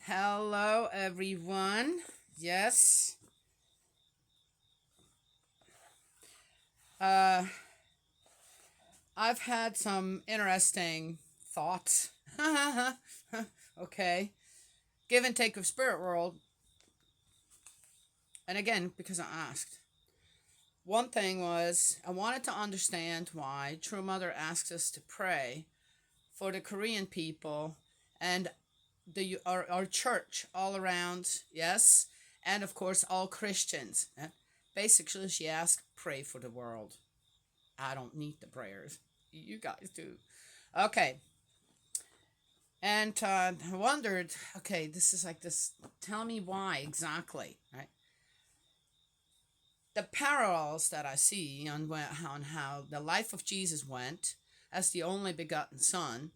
Hello, everyone. Yes. Uh, I've had some interesting thoughts. Okay. Give and take of spirit world. And again, because I asked. One thing was I wanted to understand why True Mother asks us to pray for the Korean people and our church all around, yes, and of course all Christians. Basically, she asked, pray for the world. I don't need the prayers. You guys do. Okay. And I wondered, okay, this is like this. Tell me why exactly, right? The parallels that I see on how the life of Jesus went as the only begotten Son,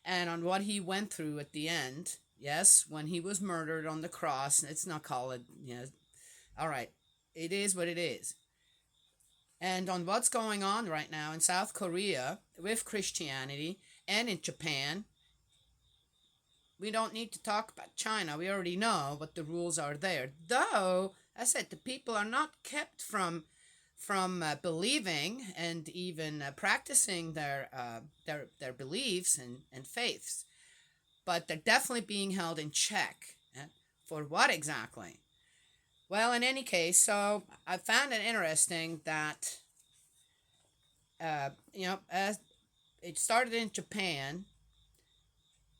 and on what he went through at the end. Yes, when he was murdered on the cross. It's not called, all right, it is what it is. And on what's going on right now in South Korea with Christianity and in Japan. We don't need to talk about China. We already know what the rules are there. Though, I said, the people are not kept from believing and even practicing their beliefs and faiths, but they're definitely being held in check. For what exactly? Well, in any case, so I found it interesting that as it started in Japan,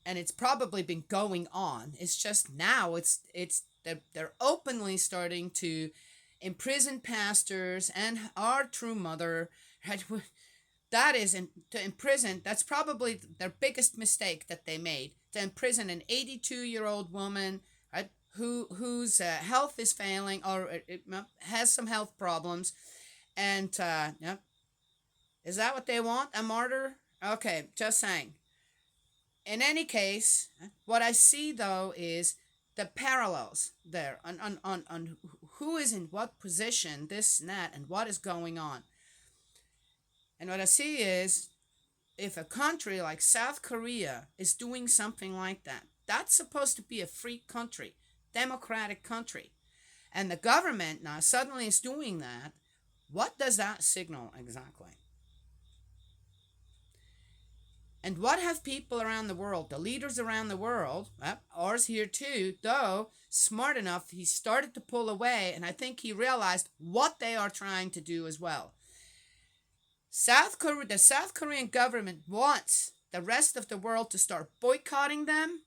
and it's probably been going on. It's just now they're openly starting to imprison pastors and our True Mother. Right? That is to imprison. That's probably their biggest mistake that they made, to imprison an 82-year-old woman, right, whose health is failing or has some health problems, and yeah, is that what they want? A martyr? Okay, just saying. In any case, what I see though is the parallels there on who is in what position, this and that, and what is going on. And what I see is if a country like South Korea is doing something like that, that's supposed to be a free country, democratic country, and the government now suddenly is doing that. What does that signal exactly? And what have people around the world, the leaders around the world, ours here too, though, smart enough, he started to pull away, and I think he realized what they are trying to do as well. The South Korean government wants the rest of the world to start boycotting them,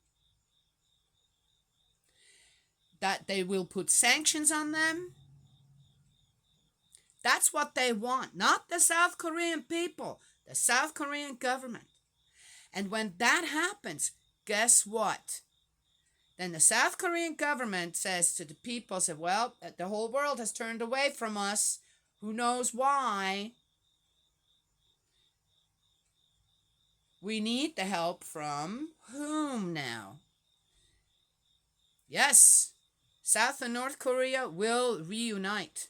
that they will put sanctions on them. That's what they want, not the South Korean people, the South Korean government. And when that happens, guess what? Then the South Korean government says to the people, well, the whole world has turned away from us. Who knows why? We need the help from whom now? Yes, South and North Korea will reunite,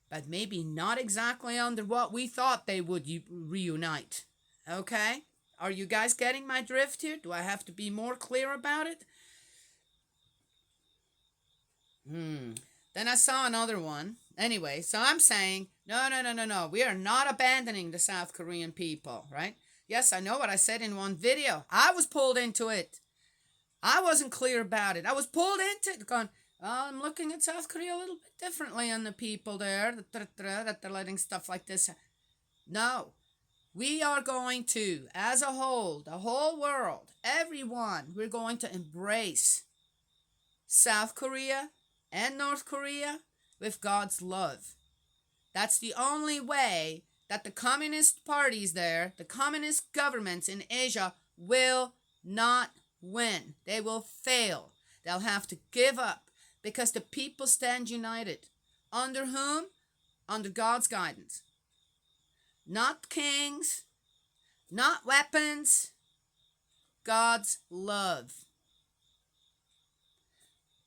but maybe not exactly under what we thought they would reunite. Okay? Are you guys getting my drift here? Do I have to be more clear about it? Then I saw another one. Anyway, so I'm saying, no. We are not abandoning the South Korean people, right? Yes, I know what I said in one video. I was pulled into it. I wasn't clear about it. I was pulled into it, going, I'm looking at South Korea a little bit differently on the people there, that they're letting stuff like this. No. We are going to, as a whole, the whole world, everyone, we're going to embrace South Korea and North Korea with God's love. That's the only way that the communist parties there, the communist governments in Asia, will not win. They will fail. They'll have to give up because the people stand united. Under whom? Under God's guidance. Not kings, not weapons, God's love.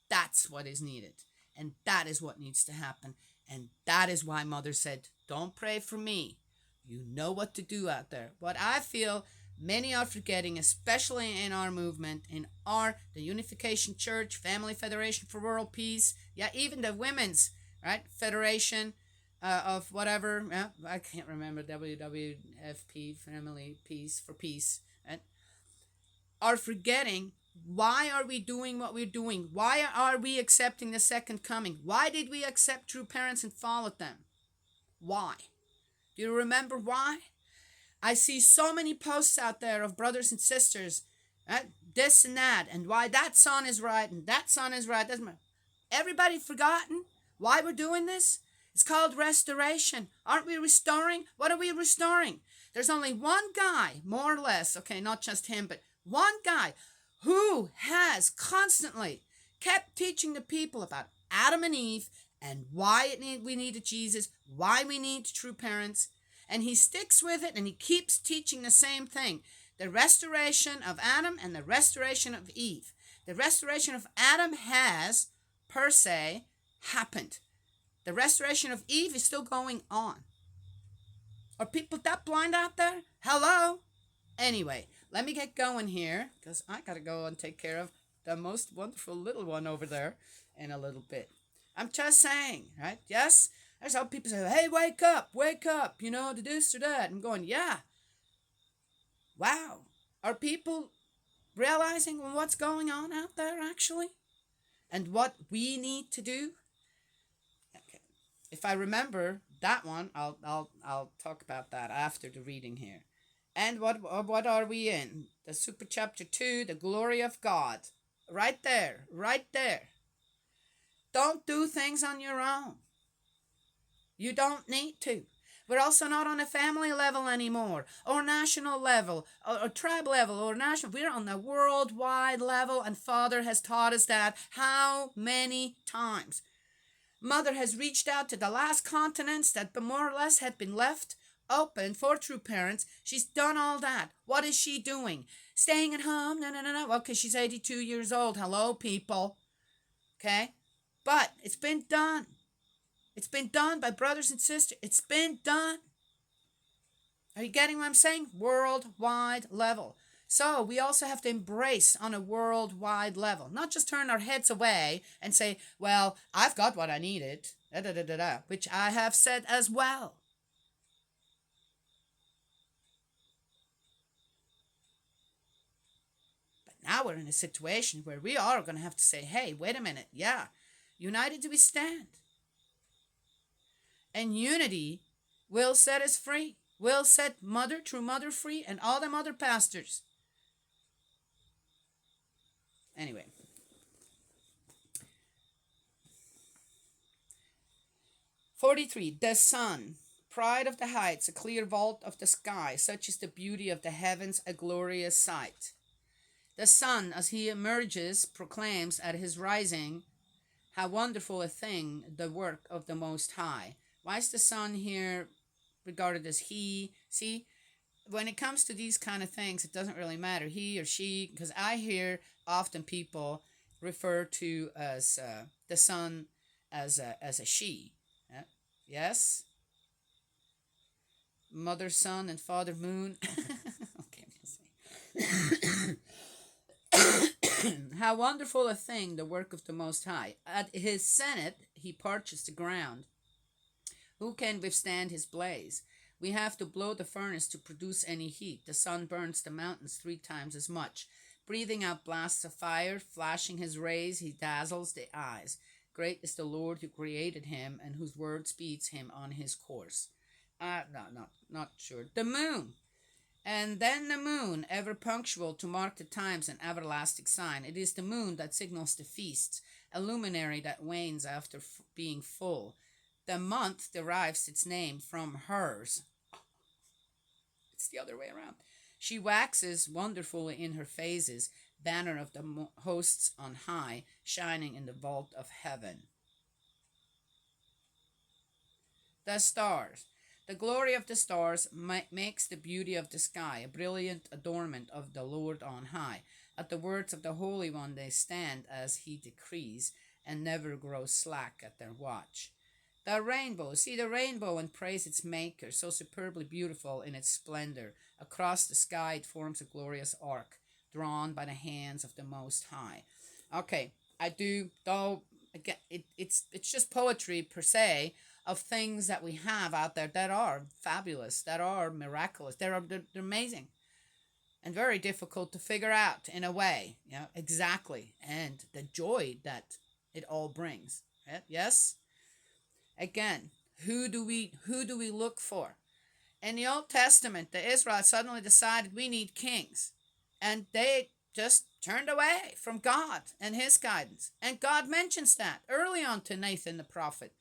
That's what is needed. And that is what needs to happen. And that is why Mother said, don't pray for me. You know what to do out there. What I feel Many are forgetting, especially in our movement, in the Unification Church, Family Federation for World Peace, yeah, even the Women's, right, Federation of whatever, yeah, I can't remember, WWFP, Family Peace for Peace, right, are forgetting. Why are we doing what we're doing? Why are we accepting the second coming? Why did we accept true parents and followed them? Why? Do you remember why? I see so many posts out there of brothers and sisters, right? This and that, and why that son is right and that son is right. Doesn't matter. Everybody forgotten why we're doing this? It's called restoration. Aren't we restoring? What are we restoring? There's only one guy, more or less, okay, not just him, but one guy who has constantly kept teaching the people about Adam and Eve and why we needed Jesus, why we need true parents. And he sticks with it and he keeps teaching the same thing. The restoration of Adam and the restoration of Eve. The restoration of Adam has, per se, happened. The restoration of Eve is still going on. Are people that blind out there? Hello? Anyway, let me get going here because I got to go and take care of the most wonderful little one over there in a little bit. I'm just saying, right? Yes? There's how people say, hey, wake up, to this or that. I'm going, yeah. Wow. Are people realizing what's going on out there actually? And what we need to do? Okay. If I remember that one, I'll talk about that after the reading here. And what are we in? The Super Chapter 2, the glory of God. Right there, right there. Don't do things on your own. You don't need to. We're also not on a family level anymore, or national level, or tribe level, or national. We're on the worldwide level, and Father has taught us that how many times? Mother has reached out to the last continents that more or less had been left open for true parents. She's done all that. What is she doing? Staying at home? No. Well, because she's 82 years old. Hello, people. Okay? But it's been done. It's been done by brothers and sisters. It's been done. Are you getting what I'm saying? Worldwide level. So we also have to embrace on a worldwide level. Not just turn our heads away and say, well, I've got what I needed, which I have said as well. But now we're in a situation where we are going to have to say, hey, wait a minute. Yeah, united do we stand. And unity will set us free. Will set true mother free, and all them other pastors. Anyway. "43. The sun, pride of the heights, a clear vault of the sky, such is the beauty of the heavens, a glorious sight. The sun, as he emerges, proclaims at his rising, how wonderful a thing the work of the Most High." Why is the sun here regarded as he? See, when it comes to these kind of things, it doesn't really matter, he or she, because I hear often people refer to as the sun as a she. Yes? Mother Sun and Father Moon. Okay. How wonderful a thing the work of the Most High. At his senate he parches the ground. Who can withstand his blaze? We have to blow the furnace to produce any heat. The sun burns the mountains 3 times as much. Breathing out blasts of fire, flashing his rays, he dazzles the eyes. Great is the Lord who created him, and whose word speeds him on his course. Not sure. The moon. And then the moon, ever punctual to mark the times, an everlasting sign. It is the moon that signals the feasts, a luminary that wanes after being full. The month derives its name from hers. It's the other way around. She waxes wonderfully in her phases, banner of the hosts on high, shining in the vault of heaven. The stars. The glory of the stars makes the beauty of the sky, a brilliant adornment of the Lord on high. At the words of the Holy One they stand as he decrees, and never grow slack at their watch. The rainbow. See the rainbow and praise its maker, so superbly beautiful in its splendor, Across the sky, it forms a glorious arc, drawn by the hands of the Most High. Okay, I do, though, again, it's just poetry per se of things that we have out there that are fabulous, that are miraculous, they're amazing and very difficult to figure out in a way, exactly, and the joy that it all brings. Yes, again, who do we look for? In the Old Testament, the Israelites suddenly decided we need kings, and they just turned away from God and his guidance. And God mentions that early on to Nathan the prophet.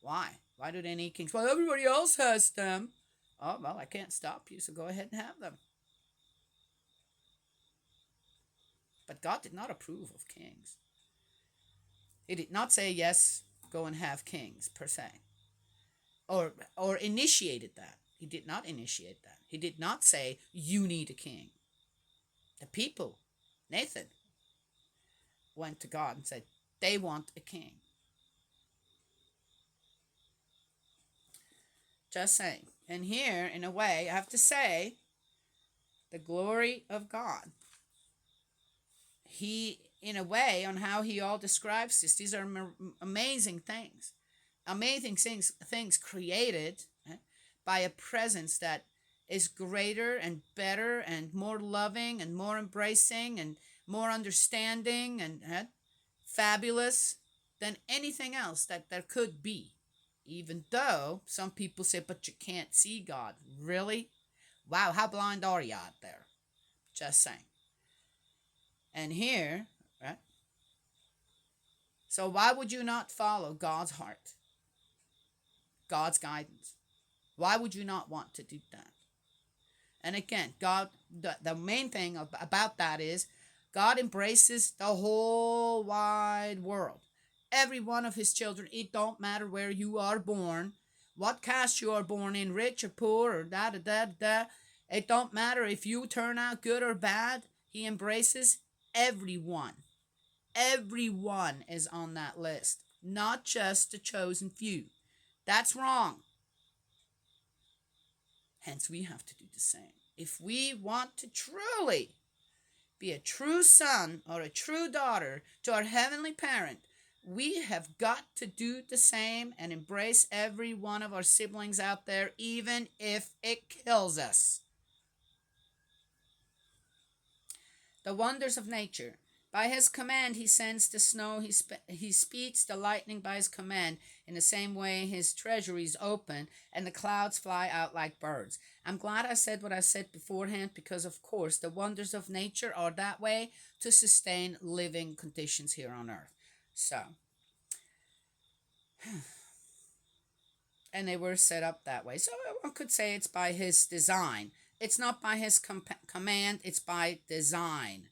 Why do they need kings? Well, everybody else has them. Oh, well, I can't stop you, so go ahead and have them. But God did not approve of kings. He did not say, yes, go and have kings, per se. Or initiated that. He did not initiate that. He did not say, you need a king. The people, Nathan, went to God and said, they want a king. Just saying. And here, in a way, I have to say, the glory of God. He, in a way, on how he all describes this, these are amazing things. Amazing things created by a presence that is greater and better and more loving and more embracing and more understanding and fabulous than anything else that there could be. Even though some people say, but you can't see God. Really? Wow, how blind are you out there? Just saying. And here, right? So why would you not follow God's heart? God's guidance? Why would you not want to do that? And again, God, the main thing about that is God embraces the whole wide world. Every one of his children. It don't matter where you are born, what caste you are born in, rich or poor or da. It don't matter if you turn out good or bad. He embraces everyone. Everyone is on that list, not just the chosen few. That's wrong. Hence, we have to do the same. If we want to truly be a true son or a true daughter to our heavenly parent, we have got to do the same and embrace every one of our siblings out there, even if it kills us. The wonders of nature. By his command he sends the snow, he speeds the lightning by his command. In the same way his treasuries open and the clouds fly out like birds. I'm glad I said what I said beforehand, because of course the wonders of nature are that way to sustain living conditions here on earth. So, and they were set up that way. So one could say it's by his design. It's not by his command, it's by design.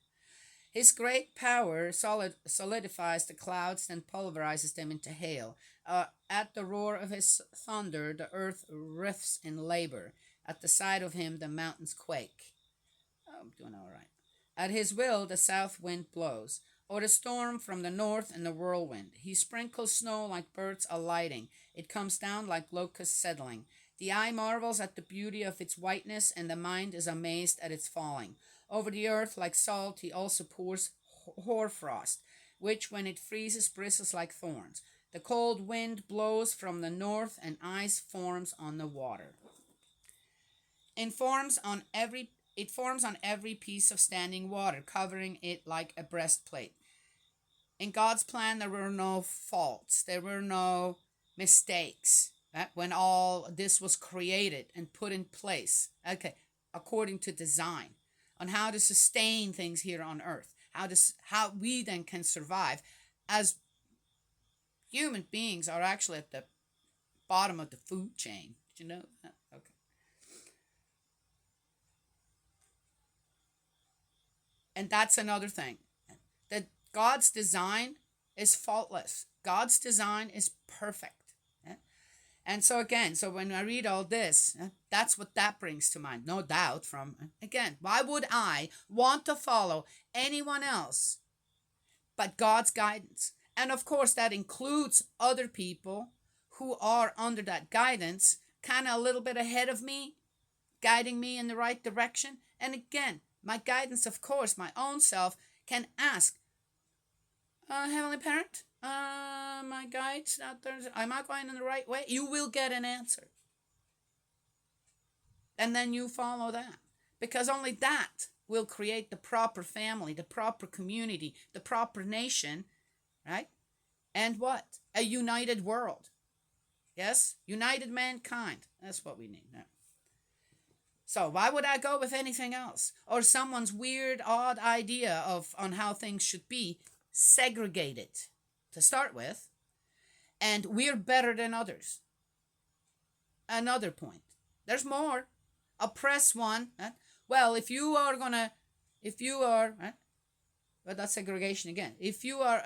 His great power solidifies the clouds, then pulverizes them into hail. At the roar of his thunder, the earth writhes in labor. At the sight of him, the mountains quake. Oh, I'm doing all right. At his will, the south wind blows, or the storm from the north and the whirlwind. He sprinkles snow like birds alighting. It comes down like locusts settling. The eye marvels at the beauty of its whiteness, and the mind is amazed at its falling. Over the earth, like salt, he also pours hoarfrost, which, when it freezes, bristles like thorns. The cold wind blows from the north, and ice forms on the water. It forms on every piece of standing water, covering it like a breastplate. In God's plan, there were no faults. There were no mistakes. When all this was created and put in place, according to design, on how to sustain things here on earth, how we then can survive, as human beings are actually at the bottom of the food chain. Did you know that? Okay. And that's another thing, that God's design is faultless. God's design is perfect. And so again, when I read all this, that's what that brings to mind. No doubt again, why would I want to follow anyone else but God's guidance? And of course, that includes other people who are under that guidance, kind of a little bit ahead of me. guiding me in the right direction. And again, my guidance, of course, my own self can ask, Heavenly Parent, my guides out there, am I going in the right way? You will get an answer. And then you follow that. Because only that will create the proper family, the proper community, the proper nation, right? And what? A united world. Yes? United mankind. That's what we need now. So why would I go with anything else? Or someone's weird, odd idea on how things should be segregated to start with, and we're better than others. Another point. There's more. Oppress one. Well, if you are, well, that's segregation again. If you are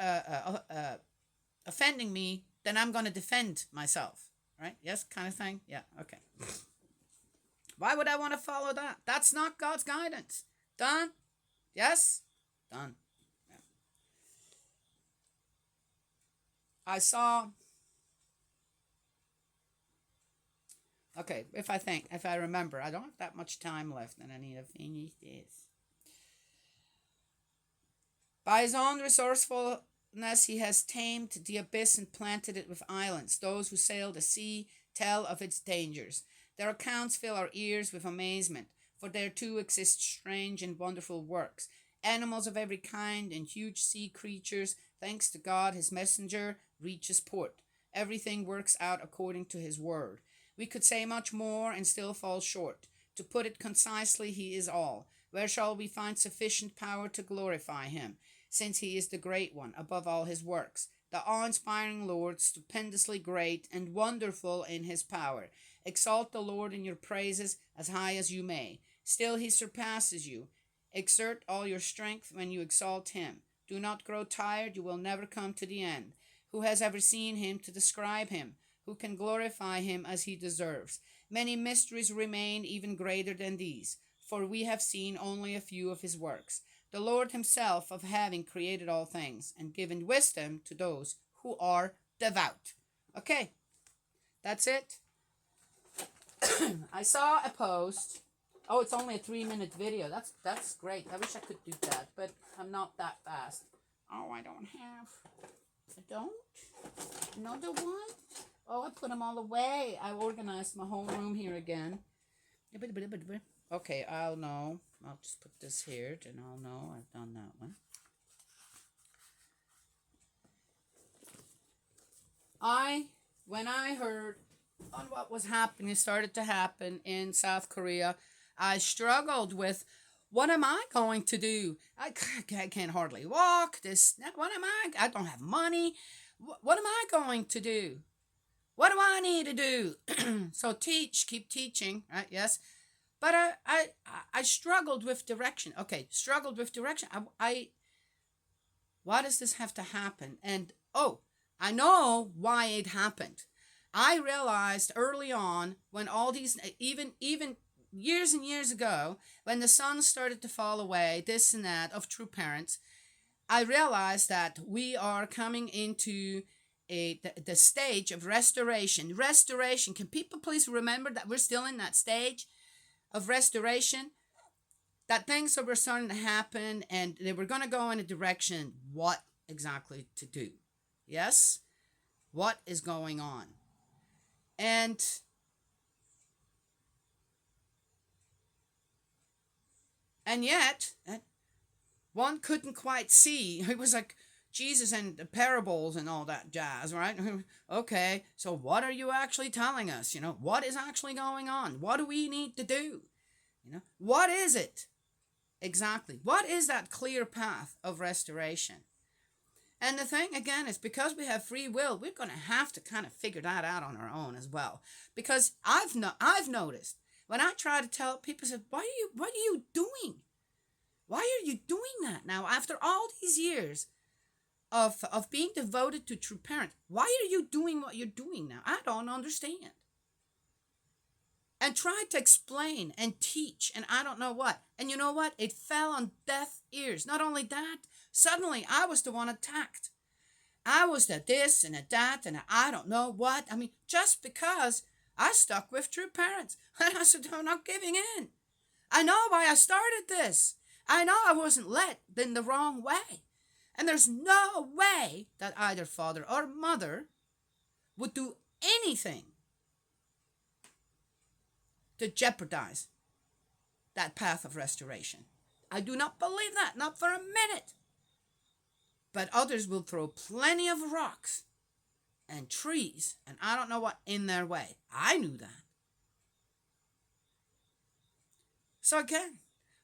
offending me, then I'm going to defend myself. Right? Yes, kind of thing? Yeah, okay. Why would I want to follow that? That's not God's guidance. Done? Yes? Done. Yeah. I saw... Okay, if I remember, I don't have that much time left and I need to finish this. By his own resourcefulness, he has tamed the abyss and planted it with islands. Those who sail the sea tell of its dangers. Their accounts fill our ears with amazement, for there too exist strange and wonderful works. Animals of every kind and huge sea creatures, thanks to God, his messenger, reach his port. Everything works out according to his word. We could say much more and still fall short. To put it concisely, he is all. Where shall we find sufficient power to glorify him, since he is the great one above all his works, the awe-inspiring Lord, stupendously great and wonderful in his power? Exalt the Lord in your praises as high as you may. Still he surpasses you. Exert all your strength when you exalt him. Do not grow tired, you will never come to the end. Who has ever seen him to describe him? Who can glorify him as he deserves? Many mysteries remain even greater than these, for we have seen only a few of his works. The Lord himself of having created all things, and given wisdom to those who are devout. Okay, that's it. I saw a post. Oh, it's only a 3-minute video. That's great. I wish I could do that, but I'm not that fast. Oh, I don't. Another one? Oh, I put them all away. I organized my whole room here again. Okay, I'll know. I'll just put this here, and I'll know I've done that one. When I heard on what was happening, started to happen in South Korea, I struggled with, what am I going to do? I can't hardly walk. I don't have money. What am I going to do? What do I need to do? So keep teaching, right? Yes. But I struggled with direction. Okay, struggled with direction. Why does this have to happen? And, I know why it happened. I realized early on when all these, even years and years ago, when the sun started to fall away, this and that, of true parents, I realized that we are coming into the stage of restoration. Restoration. Can people please remember that we're still in that stage of restoration? That things were starting to happen and they were going to go in a direction. What exactly to do? Yes? What is going on? And yet, one couldn't quite see. It was like Jesus and the parables and all that jazz, right? Okay, so what are you actually telling us? What is actually going on? What do we need to do? What is it exactly? What is that clear path of restoration? And the thing, again, is because we have free will, we're going to have to kind of figure that out on our own as well. Because I've noticed, when I try to tell people, say, what are you doing? Why are you doing that now? After all these years of being devoted to true parent, why are you doing what you're doing now? I don't understand. And try to explain and teach, and I don't know what. And you know what? It fell on deaf ears. Not only that, suddenly I was the one attacked. I was the this and the that and the I don't know what. I mean, just because I stuck with true parents. And I said, I'm not giving in. I know why I started this. I know I wasn't led in the wrong way. And there's no way that either father or mother would do anything to jeopardize that path of restoration. I do not believe that, not for a minute. But others will throw plenty of rocks and trees and I don't know what in their way. I knew that. So again,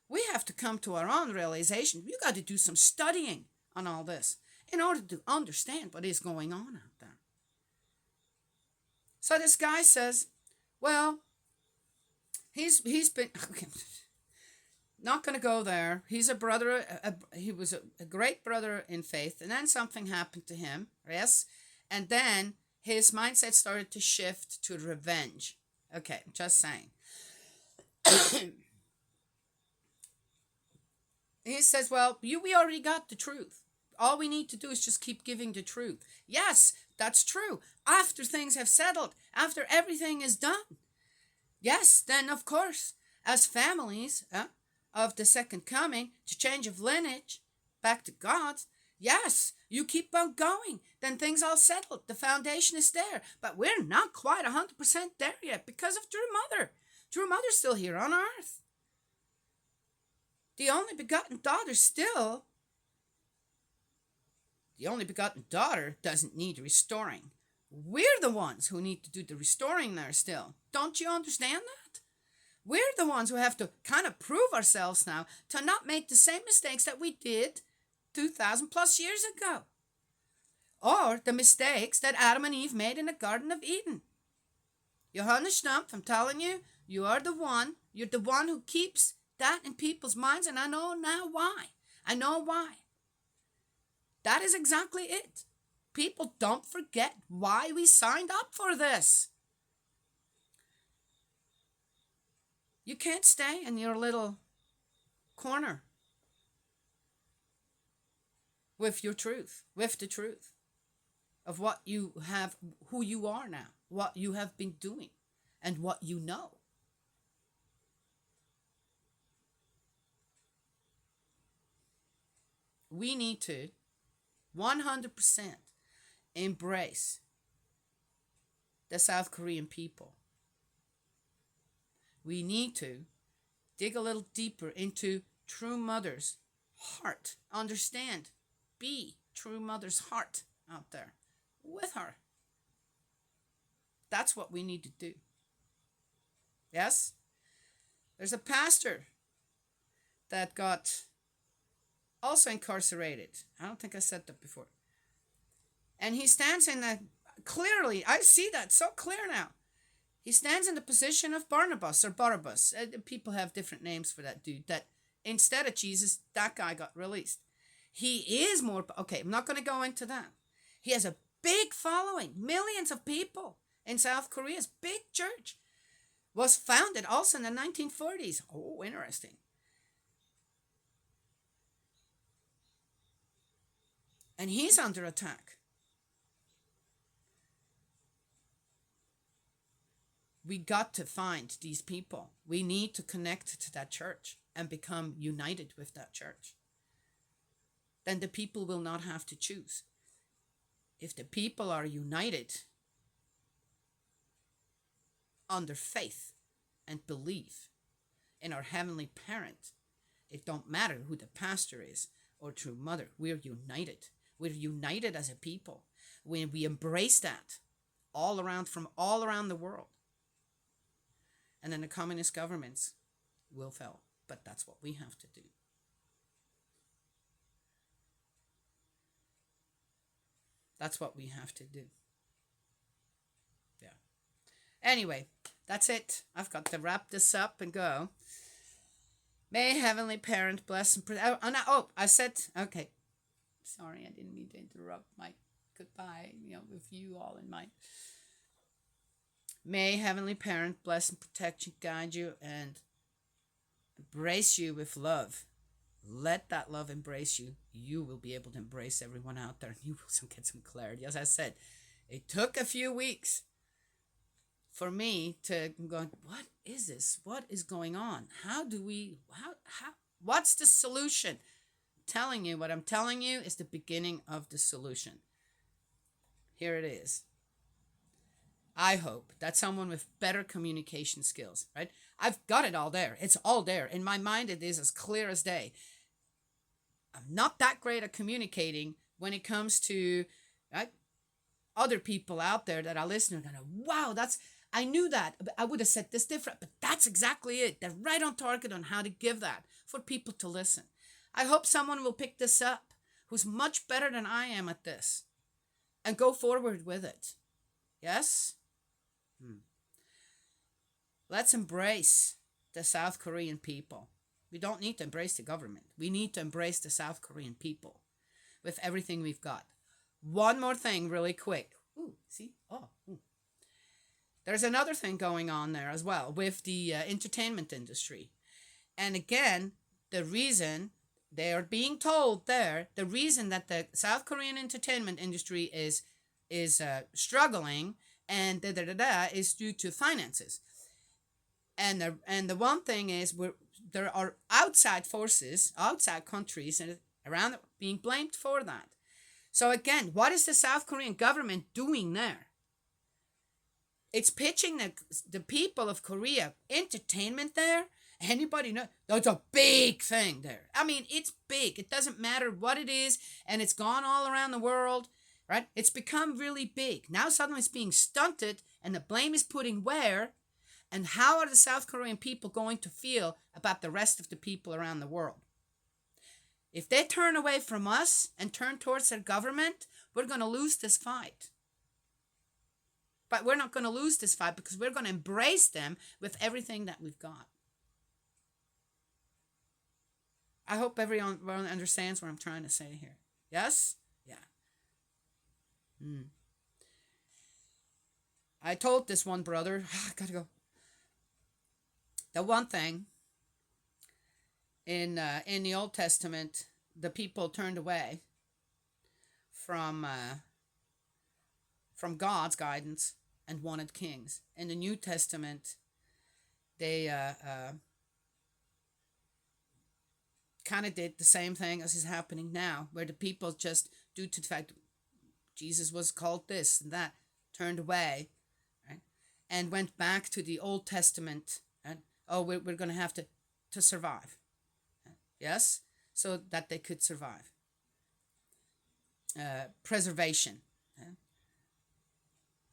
we have to come to our own realization. You got to do some studying on all this in order to understand what is going on out there. So this guy says, well, he's been not going to go there. He's a brother. He was a great brother in faith, and then something happened to him. Yes, and then his mindset started to shift to revenge. Okay, just saying. He says, well, we already got the truth. All we need to do is just keep giving the truth. Yes, that's true. After things have settled, after everything is done. Yes, then of course, as families of the second coming, to change of lineage back to God's, yes, you keep on going. Then things all settled. The foundation is there. But we're not quite 100% there yet because of True Mother. True Mother's still here on earth. The only begotten daughter doesn't need restoring. We're the ones who need to do the restoring there still. Don't you understand that? We're the ones who have to kind of prove ourselves now to not make the same mistakes that we did 2,000 plus years ago. Or the mistakes that Adam and Eve made in the Garden of Eden. Johannes Stumpf, I'm telling you, you're the one who keeps that in people's minds, and I know now why. I know why. That is exactly it. People don't forget why we signed up for this. You can't stay in your little corner with your truth, with the truth of what you have, who you are now, what you have been doing, and what you know. We need to 100% embrace the South Korean people. We need to dig a little deeper into True Mother's heart. Understand, be True Mother's heart out there with her. That's what we need to do. Yes? There's a pastor that got also incarcerated. I don't think I said that before. And he stands in that clearly. I see that so clear now. He stands in the position of Barnabas or Barabbas. People have different names for that dude. That instead of Jesus, that guy got released. He is more... Okay, I'm not going to go into that. He has a big following. Millions of people in South Korea's big church. Was founded also in the 1940s. Oh, interesting. And he's under attack. We got to find these people. We need to connect to that church and become united with that church. Then the people will not have to choose. If the people are united under faith and belief in our Heavenly Parent, it don't matter who the pastor is or True Mother. We're united. We're united as a people. When we embrace that from all around the world. And then the communist governments will fail. But that's what we have to do. That's what we have to do. Yeah. Anyway, that's it. I've got to wrap this up and go. May Heavenly Parent bless and protect. I said, okay. Sorry, I didn't mean to interrupt my goodbye, with you all in mind. May Heavenly Parent bless and protect you, guide you, and embrace you with love. Let that love embrace you. You will be able to embrace everyone out there, and you will get some clarity. As I said, it took a few weeks for me to go, what is this? What is going on? What's the solution? Telling you what I'm telling you is the beginning of the solution. Here it is. I hope that someone with better communication skills, right? I've got it all there. It's all there. In my mind, it is as clear as day. I'm not that great at communicating when it comes to, right, other people out there that are listening and go, wow, I knew that. I would have said this different, but that's exactly it. They're right on target on how to give that for people to listen. I hope someone will pick this up who's much better than I am at this and go forward with it. Yes? Let's embrace the South Korean people. We don't need to embrace the government. We need to embrace the South Korean people with everything we've got. One more thing really quick. Ooh, see? Oh, ooh. There's another thing going on there as well with the entertainment industry. And again, the reason they are being told there, the reason that the South Korean entertainment industry is struggling and is due to finances. And the one thing is there are outside forces, outside countries and around being blamed for that. So again, what is the South Korean government doing there? It's pitching the people of Korea entertainment there. Anybody know? That's a big thing there. I mean, it's big. It doesn't matter what it is, and it's gone all around the world, right? It's become really big. Now suddenly it's being stunted, and the blame is putting where? And how are the South Korean people going to feel about the rest of the people around the world? If they turn away from us and turn towards their government, we're going to lose this fight. But we're not going to lose this fight because we're going to embrace them with everything that we've got. I hope everyone understands what I'm trying to say here. Yes? Yeah. I told this one brother, I gotta go. The one thing in the Old Testament, the people turned away from God's guidance and wanted kings. In the New Testament, they kind of did the same thing as is happening now, where the people just, due to the fact Jesus was called this and that, turned away, right, and went back to the Old Testament. Right? Oh, we're going to have to survive. Yes? So that they could survive. Preservation.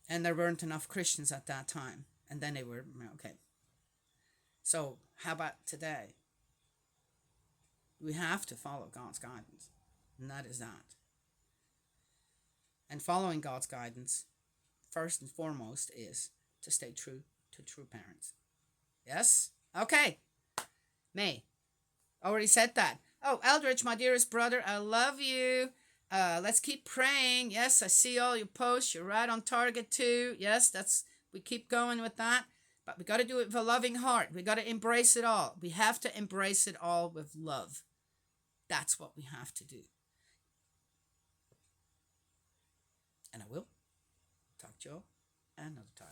And there weren't enough Christians at that time. And then they were, okay. So how about today? We have to follow God's guidance. And that is that. And following God's guidance, first and foremost, is to stay true to true parents. Yes? Okay. May. Already said that. Oh, Eldridge, my dearest brother, I love you. Let's keep praying. Yes, I see all your posts. You're right on target too. Yes, we keep going with that. But we got to do it with a loving heart. We got to embrace it all. We have to embrace it all with love. That's what we have to do. And I will talk to you all another time.